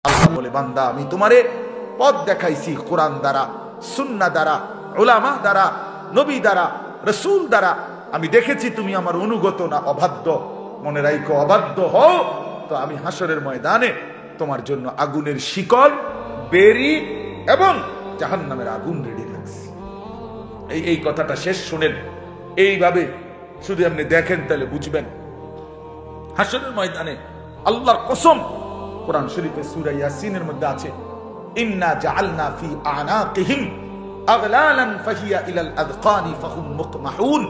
আল্লাহ বলে, বান্দা আমি তোমারে পথ দেখাইছি কোরআন দ্বারা, সুন্নাহ দ্বারা, উলামা দ্বারা, নবী দ্বারা, রাসূল দ্বারা। আমি দেখেছি তুমি আমার অনুগত না অবাধ্য। মনে রাখো, অবাধ্য হও তো আমি হাসরের ময়দানে তোমার জন্য আগুনের শিকল, বেরি এবং জাহান্নামের আগুন রেডি রাখছি। এই কথাটা শেষ শুনেন, এইভাবে শুধু আপনি দেখেন তাহলে বুঝবেন। হাসরের ময়দানে আল্লাহর কসম, কোরআন শরীফে সূরা ইয়াসিনের মধ্যে আছে, ইন্না জাআলনা ফি আনাকিহিম আগলালান ফাহিয়া ইলাল আযকানি ফাহুম মুকমাহুন।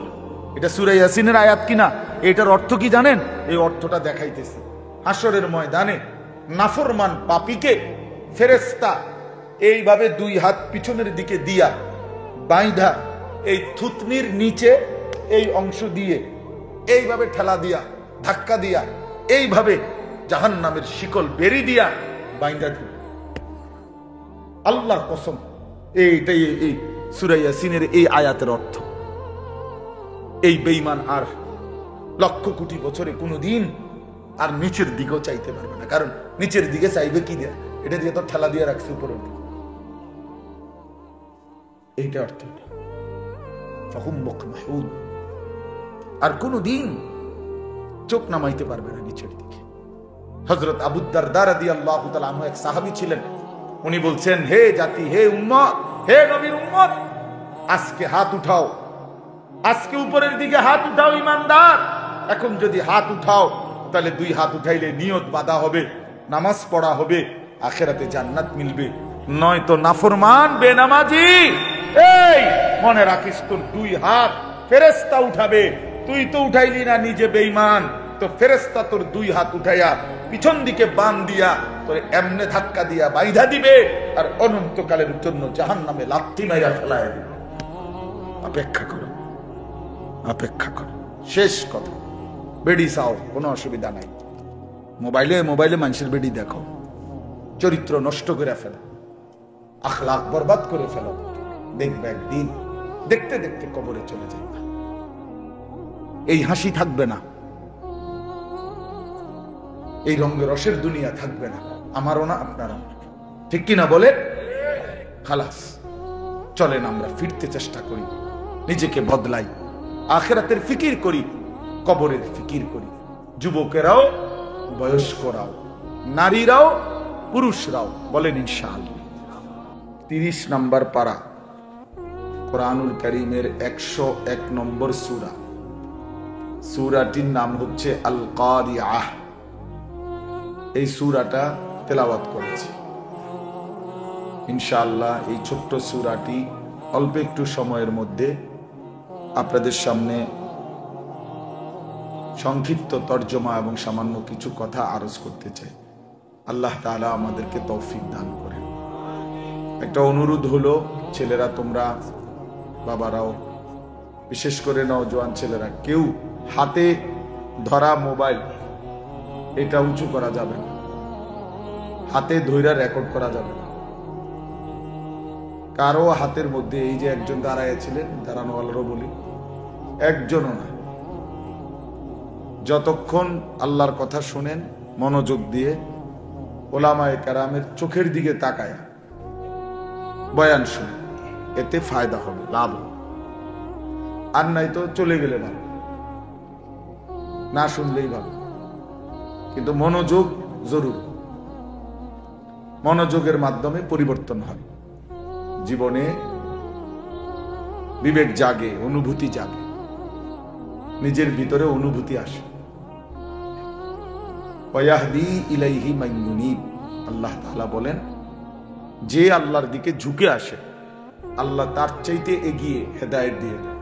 এটা সূরা ইয়াসিনের আয়াত কিনা? এটার অর্থ কি জানেন? এই অর্থটা দেখাইতেছি। হাসরের ময়দানে নাফরমান পাপীকে ফেরেশতা এইভাবে দুই হাত পিছনের দিকে দিয়া বাইধা এই থুতনির নিচে এই অংশ দিয়ে এইভাবে ঠেলা দিয়া, ধাক্কা দিয়া, এইভাবে জাহান্নামের শিকল বেরি দিয়া বাইন্ধা দিবে। আল্লাহর কসম, এইটাই এই সূরা ইয়াসিনের এই আয়াতের অর্থ। এই বেঈমান আর লক্ষ কোটি বছরে কোনোদিন আর নিচের দিকেও চাইতে পারবে না, কারণ নিচের দিকে চাইবে কি দিয়া? এটা দিয়ে তো ঠেলা দিয়ে রাখছে উপরের দিকে। এইটা অর্থ। ফাহুম মুকমাহুন, আর কোনোদিন চোখ নামাইতে পারবে না নিচের দিকে। হযরত আবু দারদা রাদিয়াল্লাহু তাআলা আনহু এক সাহাবী ছিলেন। উনি বলছেন, হে জাতি, হে উম্মত, হে নবীর উম্মত, আজকে হাত উঠাও, আজকে উপরের দিকে হাত উঠাও ঈমানদার। এখন যদি হাত উঠাও তাহলে দুই হাত উঠাইলে নিয়ত বাঁধা হবে, নামাজ পড়া হবে, আখিরাতে জান্নাত মিলবে। নয়তো নাফরমান বেনামাজি, এই মনে রাখিস তোর দুই হাত ফেরেশতা উঠাবে। তুই তো উঠাইলি না, নিজে বেঈমান, তো ফেরেশতা তোর দুই হাত উঠাইয়া পিছন দিকে বান দিয়া তোরে এমনে ধাক্কা দিয়া বাইধা দিবে, আর অনন্তকালের জন্য জাহান্নামে লাথি মাইরা ফেলায় দিবে। অপেক্ষা করো, অপেক্ষা করো। শেষ কথা, বেডি চাও, কোনো অসুবিধা নাই। মোবাইলে মানুষের বেডি দেখো, চরিত্র নষ্ট করে ফেলো, আখলাক বরবাদ করে ফেলো, দেখবে একদিন দেখতে দেখতে কবরে চলে যাবে। এই হাসি থাকবে না, এই রঙের রসের দুনিয়া থাকবে না, আমারও না আপনারও না। ঠিক কিনা বলে? খালাস, চলেন আমরা ফিরতে চেষ্টা করি, নিজেকে বদলাই, আখিরাতের ফিকির করি, কবরের ফিকির করি। যুবকেরাও, বয়স্করাও, নারীরাও, পুরুষরাও বলেন ইনশাআল্লাহ। 30 নম্বর পারা, কোরআনুল কারীমের 101 নম্বর সূরা। সূরাটির নাম হচ্ছে আল কারিআহ। এই সূরাটা তেলাওয়াত করেছি ইনশাআল্লাহ। এই ছোট্ট সূরাটি অল্প একটু সময়ের মধ্যে আপনাদের সামনে সংক্ষিপ্ত তর্জমা এবং সামান্য কিছু কথা আরজ করতে চাই। আল্লাহ তাআলা আমাদেরকে তৌফিক দান করেন। একটা অনুরোধ হলো, ছেলেরা তোমরা, বাবারাও, বিশেষ করে নওজোয়ান ছেলেরা, কেউ হাতে ধরা মোবাইল এটা উঁচু করা যাবে না, হাতে ধইরা রেকর্ড করা যাবে না। কারো হাতের মধ্যে, এই যে একজন দাঁড়াইছিলেন, দাঁড়ানোওয়ালারও বলি, একজনও না, যতক্ষণ আল্লাহর কথা শুনেন মনোযোগ দিয়ে, ওলামায়ে কেরামের চোখের দিকে তাকায় বয়ান শুনে, এতে ফায়দা হবে, লাভ হবে। আর নাই তো চলে গেলে ভালো, না শুনলেই ভালো, কিন্তু মনোযোগ জরুর। মনোযোগের মাধ্যমে পরিবর্তন হয়, জীবনে বিবেক জাগে, অনুভূতি জাগে, নিজের ভিতরে অনুভূতি আসে। ওয়াহদি ইলাইহি মান ইউনিব, আল্লাহ তাআলা বলেন, যে আল্লাহর দিকে ঝুঁকে আসে আল্লাহ তার চাইতে এগিয়ে হেদায়েত দিয়ে দেয়।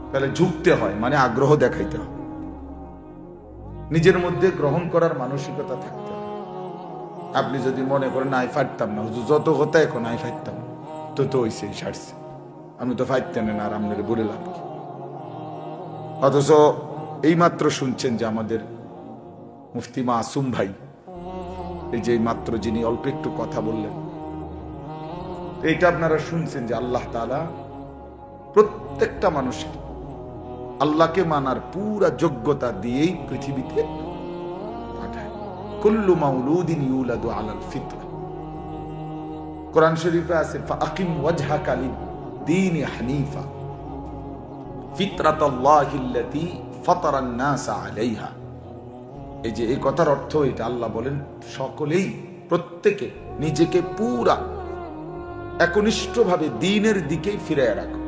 তাহলে ঝুঁকতে হয় মানে আগ্রহ দেখাইতে হয়, নিজের মধ্যে গ্রহণ করার মানসিকতা থাকতে হয়। আপনি যদি মনে করেন আই ফাটতাম না, হুজুর যত কথা এখন আই ফাটতাম, তো হইছে, সারছে, আমি তো ফাটতেন না, আর আপনার বলে লাভ কি? অথচ এইমাত্র শুনছেন যে আমাদের মুফতি মাসুম ভাই, এই যে মাত্র যিনি অল্প একটু কথা বললেন, এইটা আপনারা শুনছেন যে আল্লাহ তাআলা প্রত্যেকটা মানুষকে আল্লাহকে মানার পুরা যোগ্যতা দিয়েই পৃথিবীতে পাঠায়। কুল্লু মাউলুদিন ইউলাদু আলাল ফিতরা। কোরআন শরীফে আছে ফাআকিম ওয়াজহাকা লিদ-দীনি হানিফা ফিতরাতাল্লাহিল্লাতী ফাতারান নাসা আলাইহা। এই যে এই কথার অর্থ এটা, আল্লাহ বলেন সকলেই প্রত্যেকে নিজেকে পুরা একনিষ্ঠভাবে দ্বীনের দিকেই ফিরে রাখো,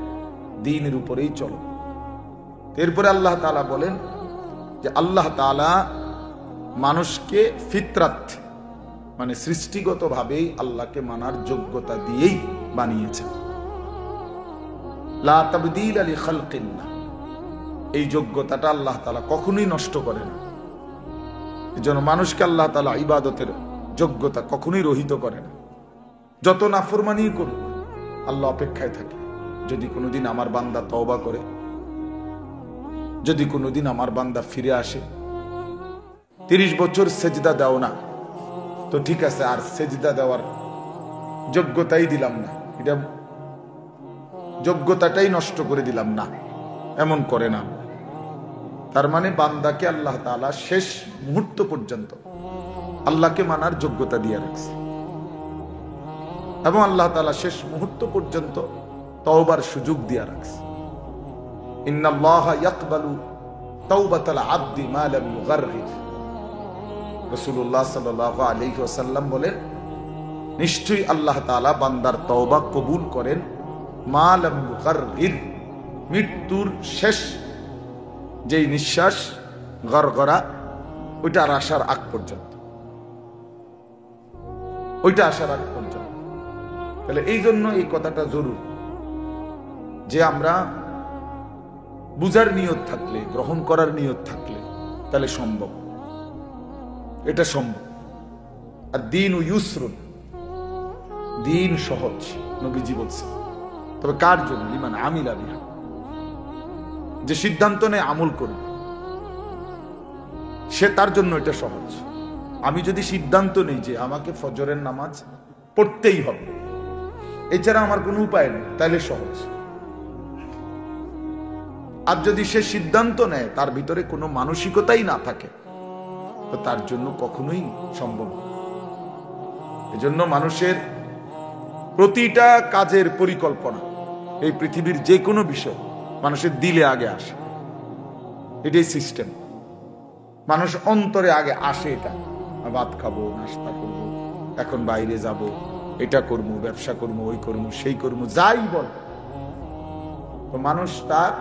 দ্বীনের উপরেই চলো। এরপরে আল্লাহ তাআলা বলেন যে আল্লাহ তাআলা মানুষকে ফিতরাত মানে সৃষ্টিগতভাবেই আল্লাহকে মানার যোগ্যতা দিয়েই বানিয়েছেন। লা তাবদীলা লিখালকিল্লাহ, এই যোগ্যতাটা আল্লাহ তাআলা কখনোই নষ্ট করেন না। এজন্য মানুষকে আল্লাহ তাআলা ইবাদতের যোগ্যতা কখনোই রহিত করে না। যত নাফরমানি করুক আল্লাহ অপেক্ষায় থাকে, যদি কোনোদিন আমার বান্দা তওবা করে, যদি কোনোদিন আমার বান্দা ফিরে আসে। 30 বছর সেজদা দাও না, তো ঠিক আছে, আর সেজদা দেওয়ার যোগ্যতাই দিলাম না, এটা যোগ্যতাটাই নষ্ট করে দিলাম না, এমন করে না। তার মানে বান্দাকে আল্লাহ তাআলা শেষ মুহূর্ত পর্যন্ত আল্লাহকে মানার যোগ্যতা দিয়ে রাখছে, এবং আল্লাহ তাআলা শেষ মুহূর্ত পর্যন্ত তওবার সুযোগ দিয়ে রাখছে। ইন্নাল্লাহা ইয়াকবালু তাওবাতাল আবদি মা লাম ইউগাররির। রাসূলুল্লাহ সাল্লাল্লাহু আলাইহি ওয়াসাল্লাম বলেন, নিশ্চয়ই আল্লাহ তাআলা বান্দার তওবা কবুল করেন মা লাম ইউগাররির, মৃত্যুর শেষ যেই নিঃশ্বাস গরগরা ওইটা আসার আগ পর্যন্ত, ওইটা আসার আগ পর্যন্ত। তাহলে এই জন্য এই কথাটা জরুরি যে আমরা বুঝার নিয়ত থাকলে, গ্রহণ করার নিয়ত থাকলে তাহলে সম্ভব, এটা সম্ভব। আর দ্বীন ইউসরুন, দ্বীন সহজ, নবীজি বলছেন। তবে কার জন্য? লিমান আমিলা বিহা, যে সিদ্ধান্ত নেয় আমল করবে, সে তার জন্য এটা সহজ। আমি যদি সিদ্ধান্ত নেই যে আমাকে ফজরের নামাজ পড়তেই হবে, এছাড়া আমার কোনো উপায় নেই, তাহলে সহজ। আর যদি সে সিদ্ধান্ত নেয় তার ভিতরে কোনো মানসিকতাই না থাকে, তো তার জন্য কখনোই সম্ভব না। এজন্য মানুষের প্রতিটা কাজের পরিকল্পনা, এই পৃথিবীর যে কোনো বিষয় মানুষের দিলে আগে আসে, এটাই সিস্টেম। মানুষ অন্তরে আগে আসে, এটা ভাত খাবো, নাস্তা করবো, এখন বাইরে যাব, এটা করবো, ব্যবসা করবো, ওই করবো, সেই করবো, যাই বল, তো মানুষ তার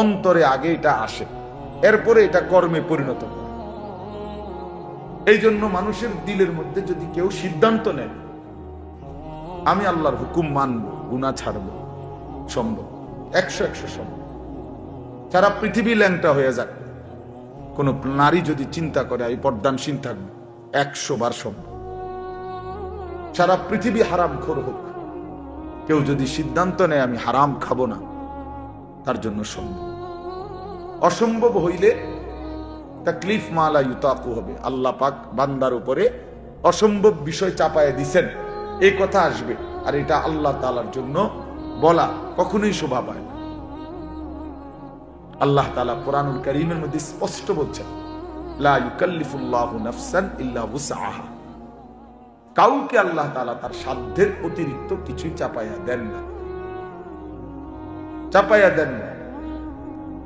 অন্তরে আগে এটা আসে, এরপরে এটা কর্মে পরিণত করে। এই জন্য মানুষের দিলের মধ্যে যদি কেউ সিদ্ধান্ত নেয় আমি আল্লাহর হুকুম মানব, গুনাহ ছাড়ব, সম্ভব, 100 সম্ভব। সারা পৃথিবী ল্যাংটা হয়ে যাক, কোন নারী যদি চিন্তা করে আমি পর্দানসীন থাকবো, 100 বার সম্ভব। সারা পৃথিবী হারাম খোর হোক, কেউ যদি সিদ্ধান্ত নেয় আমি হারাম খাবো না, তার জন্য সম্ভব। অসম্ভব হইলে তাকলিফ মালা ইউতাকু হবে, আল্লাহ পাক বান্দার উপরে অসম্ভব বিষয় চাপায় দিছেন, এই কথা আসবে। আর এটা আল্লাহ তাআলার জন্য বলা কখনোই শোভা পায় না। আল্লাহ তাআলা কোরআনুল কারীমের মধ্যে স্পষ্ট বলছেন, লা ইউকাল্লিফুল্লাহু নাফসান ইল্লা উসআহা, কাউকে আল্লাহ তাআলা তার সাধ্যের অতিরিক্ত কিছুই চাপাইয়া দেন না, চাপাইয়া দেন না।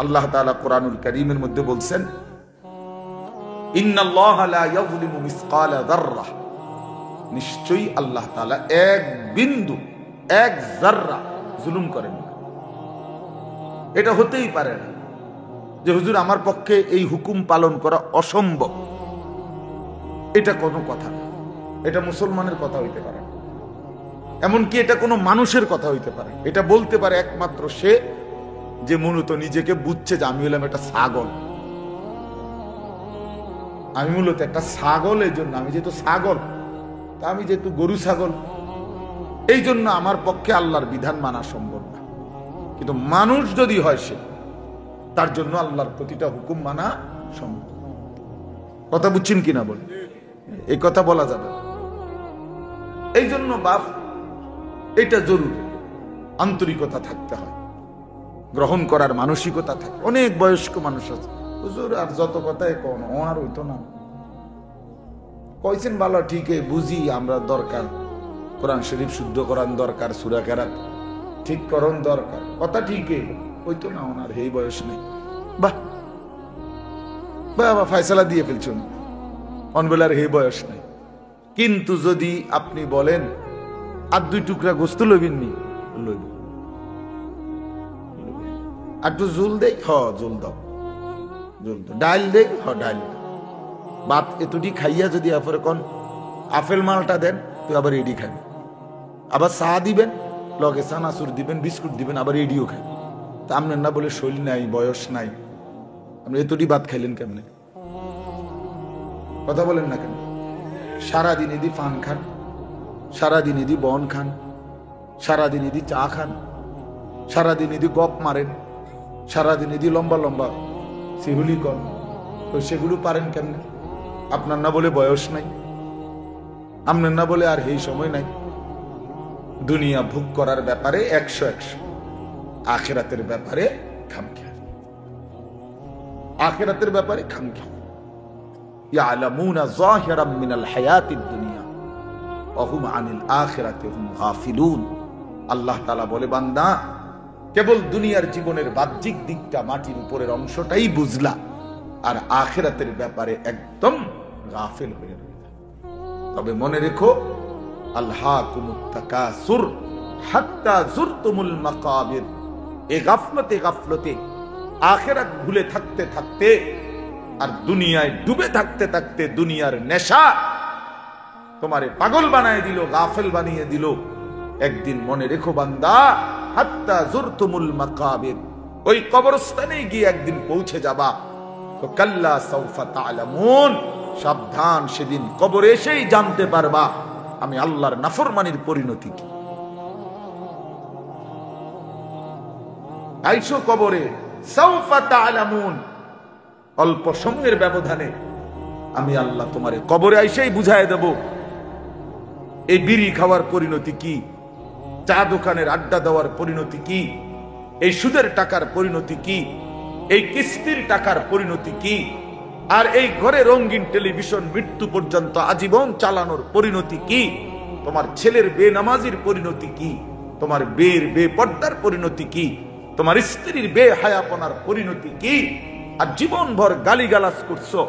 আল্লাহ তাআলা কোরআনুল কারীমের মধ্যে বলছেন, ইন্নাল্লাহা লা ইয়াযলিমু মিসকালা যাররাহ, নিশ্চয়ই আল্লাহ তাআলা এক বিন্দু, এক যাররা জুলুম করেন না। এটা হতেই পারে না যে হুজুর আমার পক্ষে এই হুকুম পালন করা অসম্ভব, এটা কোনো কথা না। এটা মুসলমানের কথা হইতে পারে না, এমনকি এটা কোনো মানুষের কথা হইতে পারে। এটা বলতে পারে একমাত্র সে যে মূলত নিজেকে বুঝছে যে আমি হলাম একটা ছাগল, আমি মূলত একটা ছাগল। এই জন্য আমি যেহেতু ছাগল, তা আমি যেহেতু গরু ছাগল, এই জন্য আমার পক্ষে আল্লাহর বিধান মানা সম্ভব না। কিন্তু মানুষ যদি হয় সে, তার জন্য আল্লাহর প্রতিটা হুকুম মানা সম্ভব। কথা বুঝছেন কিনা বলে, এই কথা বলা যাবে। এই জন্য বাপ, এটা জরুরি, আন্তরিকতা থাকতে হয়, গ্রহণ করার মানসিকতা থাকে। অনেক বয়স্ক মানুষ আছে, হুজুর আর যত কথাই কোন আর হইতো না, কইছেন ভালো, ঠিকই বুঝি আমরা দরকার, কোরআন শরীফ শুদ্ধ করান দরকার, সূরা কেরাত ঠিক করণ দরকার, কথা ঠিকই, ওই তো না ওনার এই বয়স নেই। বাহ বাবা, ফয়সালা দিয়ে ফেলছেন, অনবেলার এই বয়স নেই। কিন্তু যদি আপনি বলেন আর 2 টুকরা গোস্ত লইবেন নি, লইব। আর একটু জুল দেই, হ জুল দাও, জুল দাও। ডাল দেই, হ ডাল দাও। ভাত এতটি খাইয়া যদি আপরে কোন আপেল মালটা দেন, তুই আবার এডি খাবি। আবার চা দিবেন, লগে চানাচুর দিবেন, বিস্কুট দিবেন, আবার এডিও খাবি। তা আপনার না বলে শৈল নাই, বয়স নাই, আপনি এতটি ভাত খাইলেন কেমনে? কথা বলেন না কেন? সারাদিন এদি পান খান, সারাদিন এদি বন খান, সারাদিন এদি চা খান, সারাদিন এদি গপ মারেন, সারাদিন এদি লম্বা লম্বা সেগুলি কর, তো সেগুলো পারেন কেমনে? আপনার না বলে বয়স নাই, আপনার না বলে আর এই সময় নাই। দুনিয়া ভোগ করার ব্যাপারে 100, আখিরাতের ব্যাপারে খামখেয়ালি, আখিরাতের ব্যাপারে খামখেয়ালি। ইয়ালামুনা যাহিরাম মিনাল হায়াতিদ দুনিয়া ওয়া হুম আনিল আখিরাতি হুম গাফিলুন। আল্লাহ তাআলা বলে, বান্দা কেবল দুনিয়ার জীবনের বাহ্যিক দিকটা, মাটির উপরের অংশটাই বুঝলা, আর আখিরাতের ব্যাপারে একদম গাফিল হয়ে রইলা। তবে মনে রেখো, আলহাকুমুত তাকাসুর হাত্তা যুরতুমুল মাকাবির। এই গাফলতে আখিরাত ভুলে থাকতে থাকতে আর দুনিয়ায় ডুবে থাকতে থাকতে দুনিয়ার নেশা তোমারে পাগল বানায় দিল, গাফেল বানিয়ে দিল। একদিন মনে রেখো বান্দা, হাত্তা যুরতুমুল মাকাবির, ওই কবরস্থানে গিয়ে একদিন পৌঁছে যাবা। তো কাল্লা সাউফা তা'লামুন, সাবধান, সেদিন কবরে এসেই জানতে পারবা আমি আল্লাহর নাফরমানির পরিণতি কি। আইসো কবরে, সাউফা তা'লামুন, অল্প সময়ের ব্যবধানে আমি আল্লাহ তোমারে কবরে আইসেই বুঝায় দেব এই বিড়ি খাওয়ার পরিণতি কি, চা দোকানের আড্ডা দেওয়ার পরিণতি কি, এই সুদের টাকার পরিণতি কি, এই কিস্তির টাকার পরিণতি কি, আর এই ঘরে রঙিন টেলিভিশন মৃত্যু পর্যন্ত আজীবন চালানোর পরিণতি কি, তোমার ছেলের বেনামাজির পরিণতি কি, তোমার বেপর্দার পরিণতি কি, তোমার স্ত্রীর বেহায়াপনার পরিণতি কি। আর জীবনভর গালিগালাজ করছো,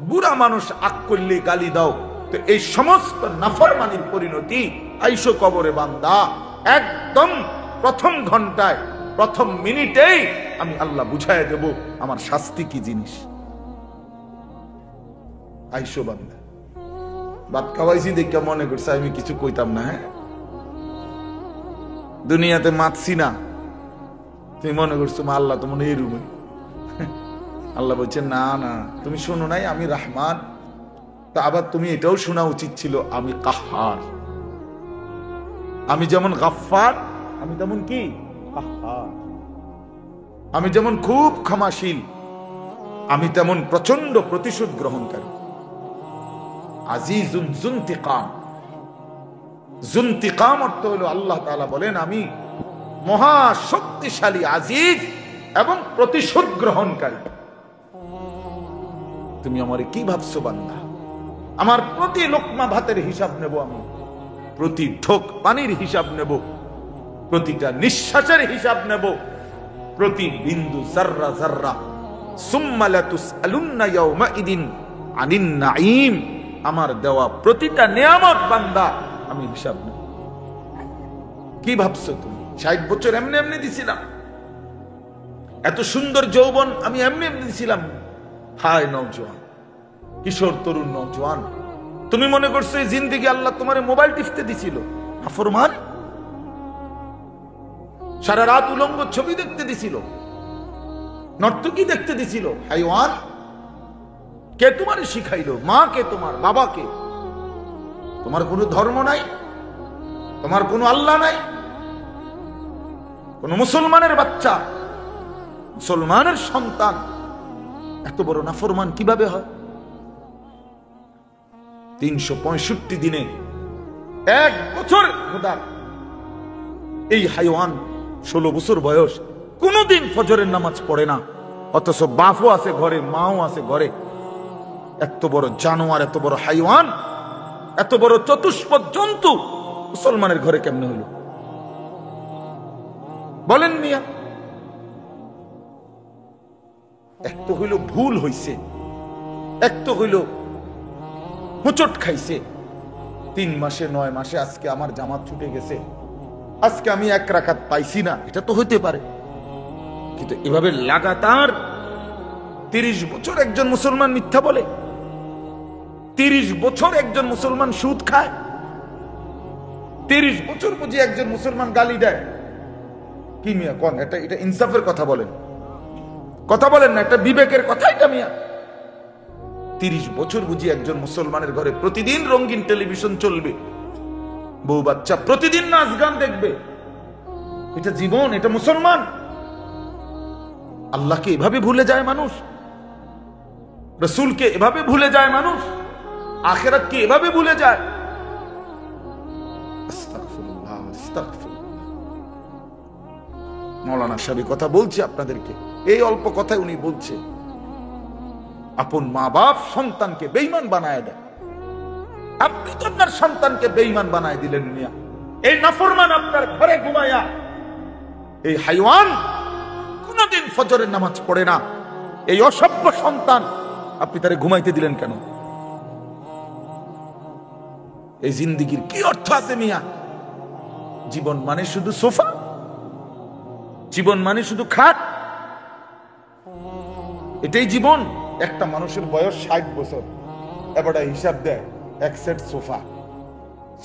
বুড়া মানুষ আগ করলে গালি দাও, তো এই সমস্ত নাফরমানির পরিণতি। আইসো কবরে বান্দা, একদম প্রথম ঘন্টায়, প্রথম মিনিটেই আমি আল্লাহ বুঝায় দেব আমার শাস্তি কি জিনিস। আইসো বান্দা, ভাত খাওয়াইছি দেখে মনে করছে আমি কিছু কইতাম না। হ্যাঁ, দুনিয়াতে মাতছি না, তুমি মনে করছো মা আল্লাহ তো মনে এই রুমে। আল্লাহ বলছে, না না, তুমি শোনো নাই আমি রহমান। তা আবার তুমি এটাও শোনা উচিত ছিল আমি কাহ্হার। আমি যেমন গাফফার, আমি তেমন কি কাহ্হার। আমি যেমন খুব ক্ষমাশীল, আমি তেমন প্রচন্ড প্রতিশোধ গ্রহণকারী। আজিজুন যুনতিকাম, যুনতিকাম অর্থ হলো আল্লাহ তাআলা বলেন আমি মহা শক্তিশালী, আজিজ এবং প্রতিশোধ গ্রহণকারী। তুমি আমারে কি ভাবছো বান্দা? আমার প্রতি লোকমা ভাতের হিসাব নেব আমি, প্রতি ঢোক পানির হিসাব নেব, প্রতিটা নিঃশ্বাসের হিসাব নেব, প্রতি বিন্দু জাররা জাররা। সুম্মা লাতুসআলুন্না ইয়াওমাইদিন আনিন নাঈম, আমার দেওয়া প্রতিটা নিয়ামত বান্দা আমি হিসাব নেব। কি ভাবছো তুমি 60 বছর এমনি এমনি দিছিলাম? এত সুন্দর যৌবন আমি এমনি এমনি দিছিলাম? হায় নওজোয়ান, কিশোর তরুণ নওজোয়ান, তুমি মনে করছো এই জিন্দেগি আল্লাহ তোমার মোবাইল টিপতে দিছিল? নাফরমান, সারা রাত উলঙ্গ ছবি দেখতে দিছিল, নর্তকী দেখতে দিছিল? হাইওয়ান, কে তোমারে শিখাইলো? মা কে? তোমার বাবা কে? তোমার কোনো ধর্ম নাই, তোমার কোনো আল্লাহ নাই, কোন মুসলমানের বাচ্চা, মুসলমানের সন্তান এত বড় নাফরমান কিভাবে হয়? 365 দিনে 1 বছর খোদা, এই হাইওয়ান 16 বছর বয়স, কোনদিন ফজরের নামাজ পড়ে না, অথচ বাপও আছে ঘরে, মাও আছে ঘরে। এত বড় জানোয়ার, এত বড় হাইওয়ান এত বড় চতুষ্পদ জন্তু মুসলমানের ঘরে কেমনে হইল বলেন মিয়া? এক তো হইল ভুল হইছে, এক তো হইল হুচট খাইছে। 3 মাসে 9 মাসে আজকে আমার জামাত ছুটে গেছে, আজকে আমি 1 রাকাত পাইছি না, এটা তো হইতে পারে। কিন্তু এভাবে লাগাতার 30 বছর একজন মুসলমান মিথ্যা বলে, 30 বছর একজন মুসলমান সুদ খায়, 30 বছর বুঝি একজন মুসলমান গালি দেয়, কি মিয়া কোন? এটা ইনসাফের কথা বলেন, কথা বলেন না, এটা বিবেকের কথা এটা মিয়া? 30 বছর বুঝি একজন মুসলমানের ঘরে প্রতিদিন রঙিন টেলিভিশন চলবে, বউ বাচ্চা প্রতিদিন নাচ গান দেখবে, এটা জীবন? এটা মুসলমান? আল্লাহকে এভাবে ভুলে যায় মানুষ, রসুলকে এভাবে ভুলে যায় মানুষ, আখিরাতকে এভাবে ভুলে যায়। আস্তাগফিরুল্লাহ, আস্তাগফিরুল্লাহ। মাওলানা সাহেব কথা বলছি আপনাদেরকে, এই অল্প কথায় উনি বলছে আপন মা বাপ সন্তানকে বেঈমান বানায় দেয়। আপনি তো আপনার সন্তানকে বেঈমান বানায় দিলেন মিয়া। এই নাফরমান আপনার ঘরে ঘুমায়া, এই হাইওয়ান কোনদিন ফজরের নামাজ পড়ে না, এই অসভ্য সন্তান আপনি তারে ঘুমাইতে দিলেন কেন? এই জিন্দেগির কি অর্থ আছে মিয়া? জীবন মানে শুধু সোফা, জীবন মানে শুধু খাট, এটাই জীবন? একটা মানুষের বয়স 60 বছর, এবার হিসাব দেয় 1 সেট সোফা,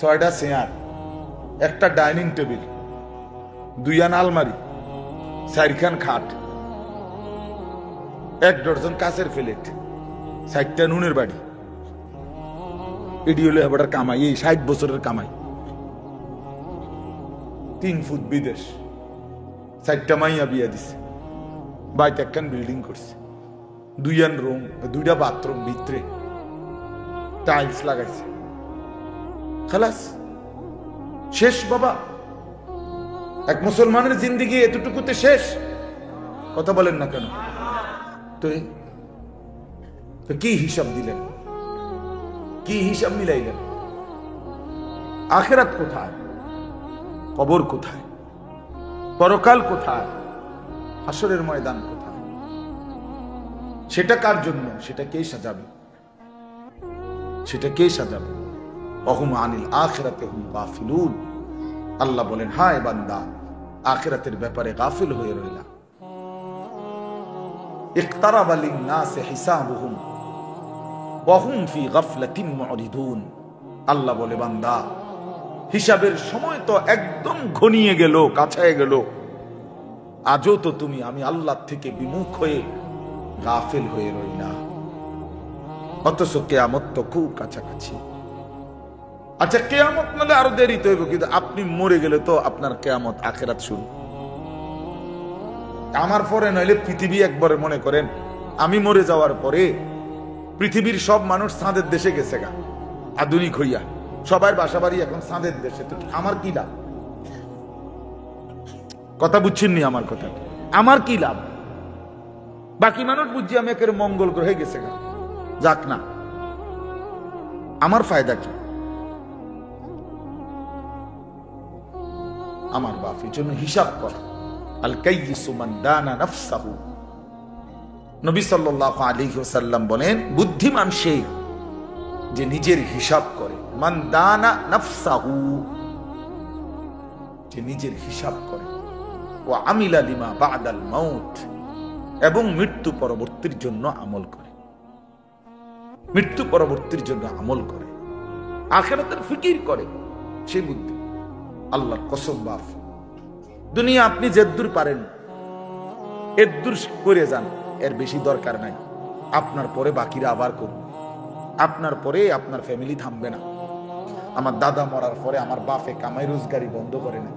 6টা চেয়ার, একটা ডাইনিং টেবিল, 2 আলমারি, 4খান খাট, 1 ডজন কাঁচের প্লেট, 60টা নুনের বাড়ি। এটি হলো এবার কামাই, এই 60 বছরের কামাই। 3 ফুট বিদেশ, 4টা মাইয়া বিয়া দিছে, বাইতে একখান বিল্ডিং করছে, 2 রুম, 2টা বাথরুম, ভিতরে টাইলস লাগাইছে, খালাস শেষ বাবা। এক মুসলমানের জিন্দেগি এতটুকুতে শেষ? কথা বলেন না কেন? তো কি হিসাব দিলেন, কি হিসাব মিলাইলেন? আখিরাত কোথায়? কবর কোথায়? পরকাল কোথায়? হাসরের ময়দান কোথায়? সেটা কার জন্য? সেটা কে সাজাবে? সেটা কে সাজাবে? অহুম আনিল আখিরাতে হুম গাফিলুন। আল্লাহ বলেন, হায় বান্দা, আখিরাতের ব্যাপারে গাফিল হয়ে রইলা। ইকতারাবা লিন-নাসি হিসাবুহুম ওয়া হুম ফি গাফলাতিন মুরিদুন। আল্লাহ বলে, বান্দা, হিসাবের সময় তো একদম ঘনিয়ে গেল, কাছায় গেল, আজও তো তুমি আমি আল্লাহ থেকে বিমুখ হয়ে গাফিল হয়ে রইলা। অথচ কিয়ামত তো খুব কাছাকাছি। আচ্ছা, কিয়ামত মানে আরো দেরিতে হইব, কিন্তু আপনি মরে গেলে তো আপনার কিয়ামত, আখিরাত শুরু। আমার পরে নইলে পৃথিবী একবারে, মনে করেন আমি মরে যাওয়ার পরে পৃথিবীর সব মানুষ চাঁদের দেশে গেছে গা, আধুনিক হইয়া সবার বাসা বাড়ি এখন চাঁদের দেশে, তো আমার কি লাভ? কথা বুঝছেননি আমার কথা? আমার কি লাভ? বাকি মানুষ বুঝছি আমি একের মঙ্গল গ্রহে গেছে গা, যাক না, আমার ফায়দা কি? আমার বাপ এই জন্য হিসাব কর। আল কাইয়িসু মান দানা নাফসাহু। নবী সাল্লাল্লাহু আলাইহি ওয়াসাল্লাম বলেন, বুদ্ধিমান সে যে নিজের হিসাব করে। মান দানা নাফসাহু, যে নিজের হিসাব করে। ওয়া আমিলা লিমা বাদাল মাউত, এবং মৃত্যু পরবর্তীর জন্য আমল করে। মৃত্যু পরবর্তীর জন্য আমল করে, আখিরাতের ফিকির করে, সে বুদ্ধি। আল্লাহর কসম বাপ, দুনিয়া আপনি যেদূর পারেন এদূর করে যান, এর বেশি দরকার নাই। আপনার পরে বাকিরা আবার করুন, আপনার পরে আপনার ফ্যামিলি থামবে না। আমার দাদা মরার পরে আমার বাপে কামাই রোজগারি বন্ধ করে না।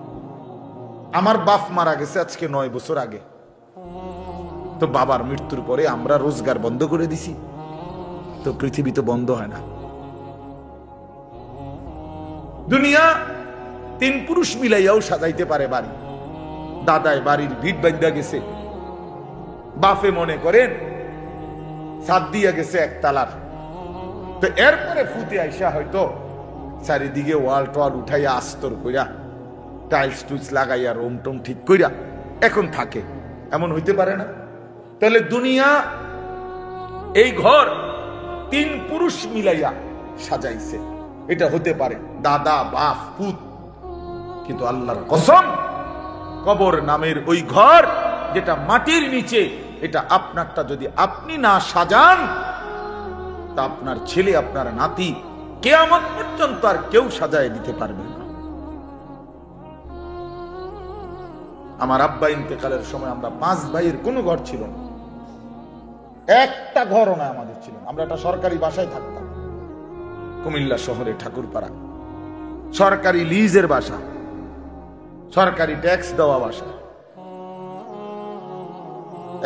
আমার বাপ মারা গেছে আজকে 9 বছর আগে, তো বাবার মৃত্যুর পরে আমরা রোজগার বন্ধ করে দিছি, তো পৃথিবী তো বন্ধ হয় না। দুনিয়া 3 পুরুষ মিলাইয়াও সাজাইতে পারে বাড়ি। দাদায় বাড়ির ভিট বাঁধা গেছে, বাপে মনে করেন ছাদ দিয়া গেছে 1 তালার, তো এরপরে ফুতে আইসা হয়তো চারিদিকে ওয়াল টোয়াল উঠাইয়া আস্তর কইরা টাইলস টুইলস লাগাইয়া রোম টোম ঠিক কইরা এখন থাকে, এমন হইতে পারে না? তাহলে দুনিয়া এই ঘর 3 পুরুষ মিলাইয়া সাজাইছে, এটা হতে পারে দাদা বাপ পুত, কিন্তু আল্লাহর কসম কবর নামের ওই ঘর যেটা মাটির নিচে, এটা আপনারটা যদি আপনি না সাজান তা আপনার ছেলে আপনার নাতি কিয়ামত পর্যন্ত আর কেউ সাজায় দিতে পারবে না। আমার আব্বা ইন্তেকালের সময় আমরা 5 ভাইয়ের কোনো ঘর ছিল না, একটা ঘরও না আমাদের ছিল। আমরা একটা সরকারি বাসায় থাকতাম কুমিল্লা শহরে ঠাকুরপাড়া, সরকারি লিজের বাসা, সরকারি ট্যাক্স দেওয়া বাসা।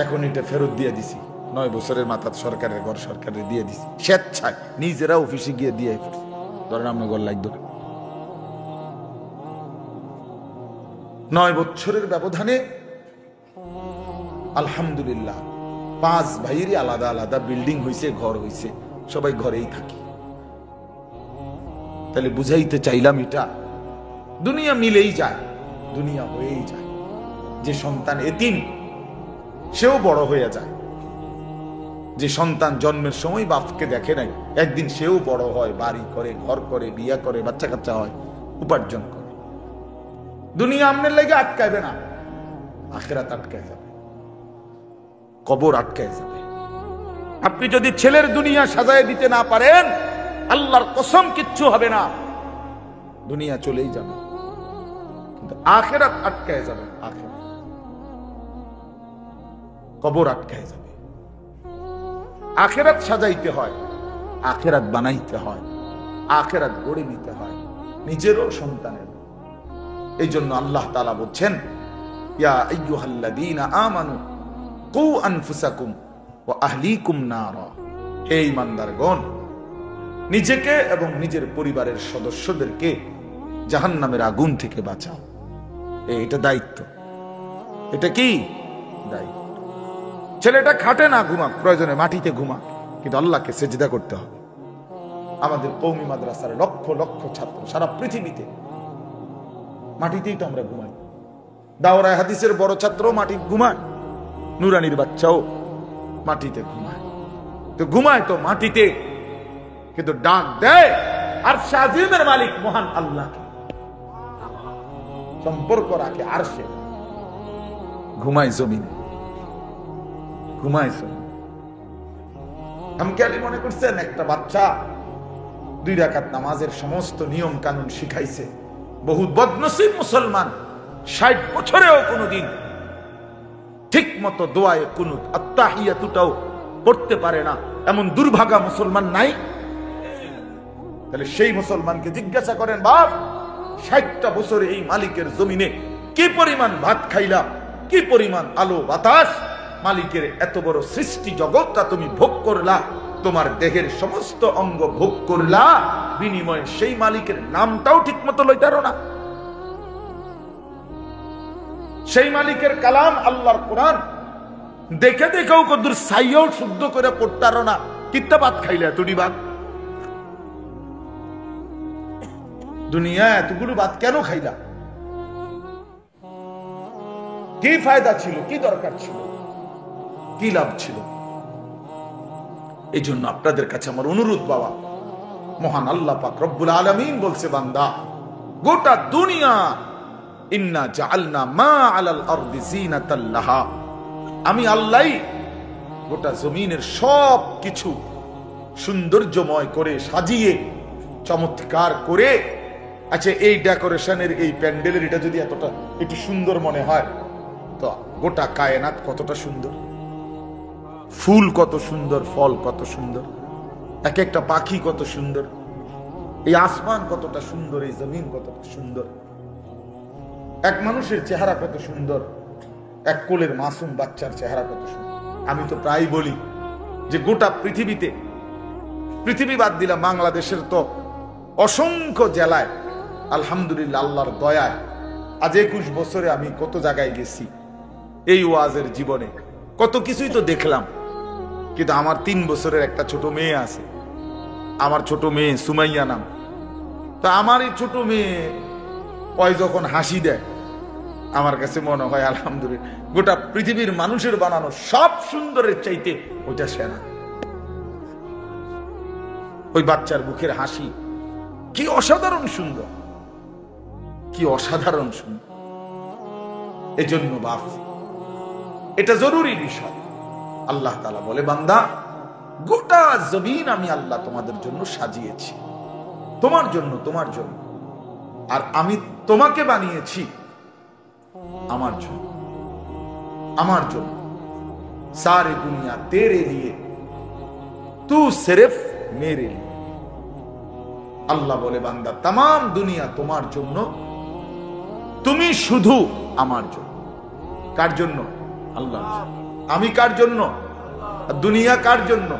এখন এটা ফেরত দিয়ে দিছি, 9 বছরের মাথায় সরকারের ঘর সরকারে দিয়ে দিছি, স্বেচ্ছায় নিজেরা অফিসে গিয়ে দিয়ে ধরেন আমরা ঘর লাগতো 9 বছরের ব্যবধানে আলহামদুলিল্লাহ 5 ভাইয়েরই আলাদা আলাদা বিল্ডিং হয়েছে, ঘর হয়েছে, সবাই ঘরেই থাকি। তাহলে বুঝাইতে চাইলাম এটা দুনিয়া মিলেই যায়, দুনিয়া হয়েই যায়। যে সন্তান এতিম সেও বড় হয়ে যায়, যে সন্তান জন্মের সময় বাপকে দেখে নাই একদিন সেও বড় হয়, বাড়ি করে, ঘর করে, বিয়া করে, বাচ্চা কাচ্চা হয়, উপার্জন করে। দুনিয়া আমনের লেগে আটকাইবে না, আখিরাত আটকায় যাবে, কবর আটকায় যাবে। আপনি যদি ছেলের দুনিয়া সাজায় দিতে না পারেন আল্লাহর কসম কিচ্ছু হবে না, দুনিয়া চলেই যাবে, কিন্তু আখিরাত আটকায় যাবে, আখিরাত কবর আটকায় যাবে। আখিরাত সাজাইতে হয়, আখিরাত বানাইতে হয়, আখিরাত গড়ে নিতে হয় নিজেরও সন্তানের। এই জন্য আল্লাহ তাআলা বলছেন ইয়া আইয়ুহাল্লাযীনা আমানু কু আনফুসাকুম ওয়া আহলিকুম নারা, হে ঈমানদারগণ নিজেকে এবং নিজের পরিবারের সদস্যদেরকে জাহান্নামের আগুন থেকে বাঁচাও। এটা দায়িত্ব, এটা কি দায়িত্ব। ছেলেটা খাটে না, ঘুমাক, প্রয়োজনে মাটিতে ঘুমাক, কিন্তু আল্লাহকে সেজদা করতে হবে। আমাদের কওমি মাদ্রাসার লক্ষ লক্ষ ছাত্র সারা পৃথিবীতে মাটিতেই তো আমরা ঘুমাই। দাওরায়ে হাদিসের বড় ছাত্র মাটি ঘুমায়, নুরানির বাচ্চাও মাটিতে ঘুমায়। তো ঘুমায় তো মাটিতে, কিন্তু ডাক দেয় আরশে আজিমের মালিক মহান আল্লাহকে, সম্পর্ক রাখে আরশে, ঘুমায় জমিনে, ঘুমায় জমিনে। আমকে আলী মনে করছেন একটা বাচ্চা 2 রাকাত নামাজের সমস্ত নিয়ম কানুন শিখাইছে। বহু বদনসিব মুসলমান 60 বছরেও কোনোদিন ঠিক মতো দোয়ায়ে কুনুত আত্তাহিয়াতুটাও পড়তে পারে না, এমন দুর্ভাগা মুসলমান নাই? তাহলে সেই মুসলমানকে জিজ্ঞাসা করেন, বাপ 60টা বছরে এই মালিকের জমিনে কি পরিমাণ ভাত খাইলা, কি পরিমাণ আলো বাতাস, মালিকের এত বড় সৃষ্টি জগৎটা তুমি ভোগ করলা, তোমার দেহের সমস্ত অঙ্গ ভোগ করলা, বিনিময়ে সেই মালিকের নামটাও ঠিক মতো লইতারো না। সেই মালিকের কালাম আল্লাহর কোরআন দেখে দেখেও কদ্দুর সাইয়াও শুদ্ধ করে পড়তারো না, কিত্তা ভাত খাইলে এতটি ভাত? দুনিয়া এতগুলো ভাত কেন খাইলা? কি ফায়দা ছিল, কি দরকার ছিল, কি লাভ ছিল? এই জন্য আপনাদের কাছে আমার অনুরোধ, বাবা, মহান আল্লাহ পাক রব্বুল আলামিন বলছে, বান্দা গোটা দুনিয়া ইন্না জাআলনা মা আলাল আরদি জিনাতাল লাহা, আমি আল্লাহ গোটা জমিনের সব কিছু সৌন্দর্যময় করে সাজিয়ে চমৎকার করে, আচ্ছা এই ডেকোরেশনের এই প্যান্ডেলের এটা যদি এতটা একটু সুন্দর মনে হয়, তো গোটা কায়নাত কতটা সুন্দর, ফুল কত সুন্দর, ফল কত সুন্দর, এক একটা পাখি কত সুন্দর, এই আসমান কতটা সুন্দর, এই জমিন কতটা সুন্দর, এক মানুষের চেহারা কত সুন্দর, এক কোলের মাসুম বাচ্চার চেহারা কত সুন্দর। আমি তো প্রায় বলি যে গোটা পৃথিবীতে, পৃথিবী বাদ দিলাম, বাংলাদেশের তো অসংখ্য জেলায় আলহামদুলিল্লাহ আল্লাহর দয়ায় আজ 21 বছরে আমি কত জায়গায় গেছি, এই ওয়াজের জীবনে কত কিছুই তো দেখলাম। কিন্তু আমার 3 বছরের একটা ছোট মেয়ে আছে, আমার ছোট মেয়ে সুমাইয়া নাম, তো আমারই ছোট মেয়ে ওই যখন হাসি দেয় আমার কাছে মনে হয় আলহামদুলিল্লাহ গোটা পৃথিবীর মানুষের বানানো সব সুন্দরের চাইতে ওইটা সেরা। ওই বাচ্চার মুখের হাসি কি অসাধারণ সুন্দর, কি অসাধারণ সুন্দর। এজন্য বাপ এটা জরুরি বিষয়। আল্লাহ তাআলা বলে, বান্দা গোটা জমিন আমি আল্লাহ তোমাদের জন্য সাজিয়েছি, তোমার জন্য, তোমার জন্য। আর আমি তোমাকে বানিয়েছি আমার জন্য, আমার জন্য। सारी दुनिया तेरे लिए, तू सिर्फ मेरे लिए। আল্লাহ বলে, বান্দা तमाम দুনিয়া তোমার জন্য, তুমি শুধু আমার জন্য। কার জন্য? আল্লাহর জন্য। আমি কার জন্য? দুনিয়া কার জন্য?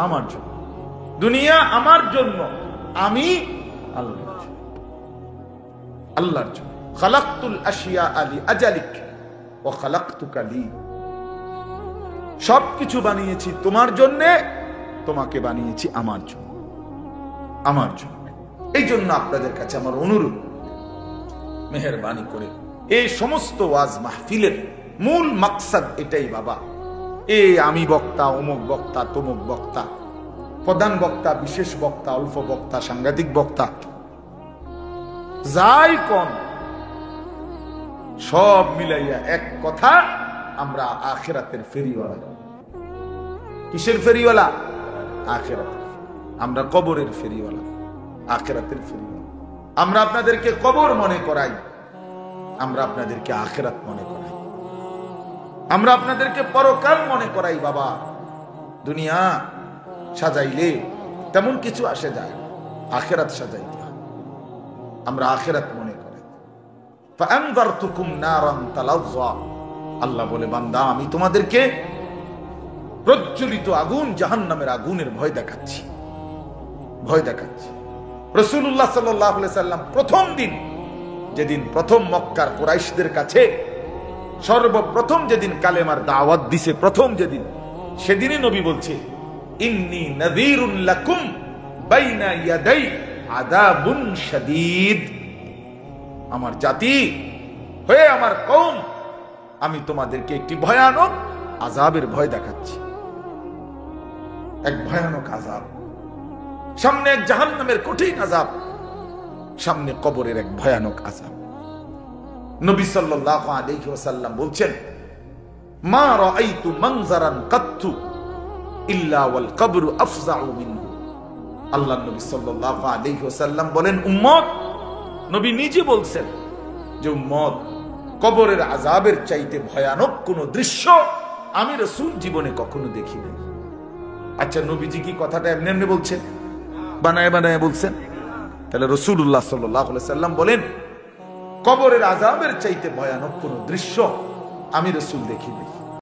আমার জন্য। দুনিয়া আমার জন্য, আমি আল্লাহর জন্য। আল্লাহর জন্য। খালাকতুল আশিয়া আলি আজালিক ওয়া খালাকতুকা লি। সবকিছু বানিয়েছি তোমার জন্য, তোমাকে বানিয়েছি আমার জন্য, আমার জন্য। এই জন্য আপনাদের কাছে আমার অনুরোধ, মেহেরবানি করে এই সমস্ত ওয়াজ মাহফিলের মূল মাকসাদ এটাই বাবা। আমি বক্তা, অমুক বক্তা, তমুক বক্তা, প্রধান বক্তা, বিশেষ বক্তা, অল্প বক্তা, সাংঘাতিক বক্তা, যাই কোন সব মিলাইয়া এক কথা, আমরা আখিরাতের ফেরিওয়ালা। কিসের ফেরিওয়ালা? আখিরাতের। আমরা কবরের ফেরিওয়ালা, আখিরাতের ফেরিওয়ালা। আমরা আপনাদেরকে কবর মনে করাই, আমরা আপনাদেরকে আখিরাত মনে করাই, আমরা আপনাদেরকে পরকাল মনে করাই। বাবা দুনিয়া সাজাইলে তেমন কিছু আসে যায়, আখিরাত সাজাইতে হয়। আমরা আখিরাত মনে করাই। ফাআনযারতুকুম নারান তালাযযা। আল্লাহ বলে, বান্দা আমি তোমাদেরকে প্রজ্বলিত আগুন, জাহান্নামের আগুনের ভয় দেখাচ্ছি, ভয় দেখাচ্ছি। রাসূলুল্লাহ সাল্লাল্লাহু আলাইহি সাল্লাম প্রথম দিন, যেদিন প্রথম মক্কার কুরাইশদের কাছে সর্বপ্রথম যেদিন কালেমার দাওয়াত দিছে, প্রথম যেদিন, সেদিনই নবী বলছে, ইন্নী নাযীরুন লাকুম বাইনা ইয়াদাই আযাবুন শাদীদ। আমার জাতি হয়ে আমার কওম, আমি তোমাদেরকে একটি ভয়ানক আযাবের ভয় দেখাচ্ছি। এক ভয়ানক আযাব, সামনে এক জাহান্নামের কঠিন আযাব, সামনে কবরের এক ভয়ানক আযাব। নবী সাল্লাল্লাহু আলাইহি ওয়াসাল্লাম বলছেন, মা রাআইতু মানজারান কাত্তু ইল্লা ওয়াল কবরু আফযাউ মিনহু। আল্লাহর নবী সাল্লাল্লাহু আলাইহি ওয়াসাল্লাম বলেন, উম্মত, নবী নিজে বলছেন যে উম্মত, কবরের আযাবের চাইতে ভয়ানক কোন দৃশ্য আমি রাসূল জীবনে কখনো দেখি নাই। আচ্ছা, নবীজি কি কথাটা এমনি এমনি বলছেন, বানায় বানায় বলছেন? তাহলে রাসূলুল্লাহ সাল্লাল্লাহু আলাইহি ওয়াসাল্লাম বলেন, কবরের আযাবের চাইতে ভয়ানক কোন দৃশ্য আমি রাসূল দেখি নাই।